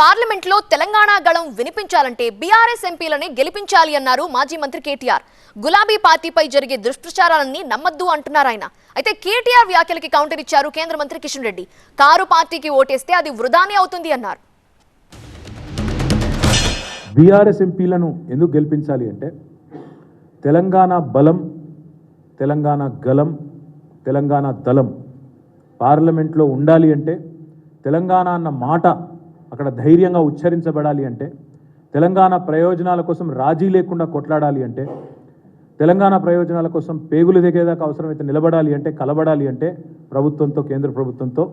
పార్లమెంట్లో తెలంగాణ గళం వినిపించాలంటే బీఆర్ఎస్ ఎంపీలని గెలిపించాలి అన్నారు మాజీ మంత్రి కేటీఆర్. గులాబీ పార్టీపై జరిగే దుష్ప్రచారాలన్నీ నమ్మద్దు అంటున్నారు ఆయన. అయితే కేటీఆర్ వ్యాఖ్యలకి కౌంటర్ ఇచ్చారు కేంద్ర మంత్రి కిషన్ రెడ్డి. కారు పార్టీకి ఓటేస్తే అది వృధానే అవుతుంది అన్నారు. బీఆర్ఎస్ ఎంపీలను ఎందుకు గెలిపించాలి అంటే తెలంగాణ బలం, తెలంగాణ గలం, తెలంగాణ దళం పార్లమెంట్లో ఉండాలి అంటే, తెలంగాణ అన్న మాట అక్కడ ధైర్యంగా ఉచ్చరించబడాలి అంటే, తెలంగాణ ప్రయోజనాల కోసం రాజీ లేకుండా కొట్లాడాలి అంటే, తెలంగాణ ప్రయోజనాల కోసం పేగులు దిగేదాకా అవసరమైతే నిలబడాలి అంటే, కలబడాలి అంటే ప్రభుత్వంతో, కేంద్ర ప్రభుత్వంతో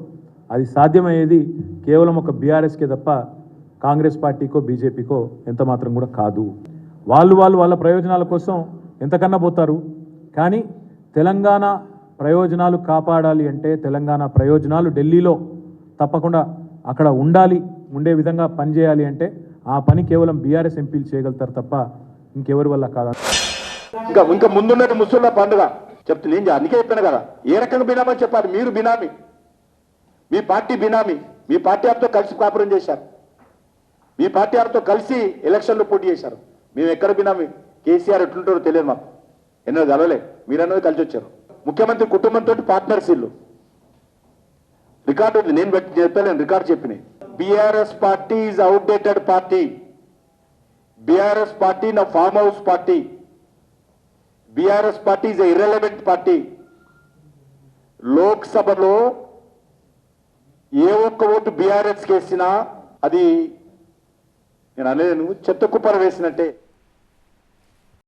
అది సాధ్యమయ్యేది కేవలం ఒక బీఆర్ఎస్కే తప్ప కాంగ్రెస్ పార్టీకో బీజేపీకో ఎంత మాత్రం కూడా కాదు. వాళ్ళ ప్రయోజనాల కోసం ఎంతకన్నా పోతారు. కానీ తెలంగాణ ప్రయోజనాలు కాపాడాలి అంటే, తెలంగాణ ప్రయోజనాలు ఢిల్లీలో తప్పకుండా అక్కడ ఉండే విధంగా పనిచేయాలి అంటే ఆ పని కేవలం బీఆర్ఎస్ ఎంపీలు చేయగలుగుతారు తప్ప ఇంకెవరి వల్ల కాదు. ఇంకా ముందున్నది ముస్లింల పండుగ చెప్తుంది. ఏం అందుకే చెప్పాను కదా, ఏ రకంగా బినామని చెప్పాలి. మీరు బినామీ, మీ పార్టీ బినామీ, మీ పార్టీ వారితో కలిసి కాపురం చేశారు, మీ పార్టీ వారితో కలిసి ఎలక్షన్లో పోటీ చేశారు. మేము ఎక్కడ బినామీ? కేసీఆర్ ఎట్లుంటారో తెలియదు మాకు, ఎన్నో కలవలే, మీరన్నది కలిసి వచ్చారు. ముఖ్యమంత్రి కుటుంబంతో పార్ట్నర్స్ ఇల్లు రికార్డు ఉంది, నేను చెప్పలేను, రికార్డు చెప్పినాయి. BRS party is outdated party. BRS party నా farm house party. BRS party is irrelevant party. లోక్సభలో ఏ ఒక్క ఓటు బీఆర్ఎస్కి వేసినా అది నేను అనలేను, చెత్త కుప్పర వేసినట్టే.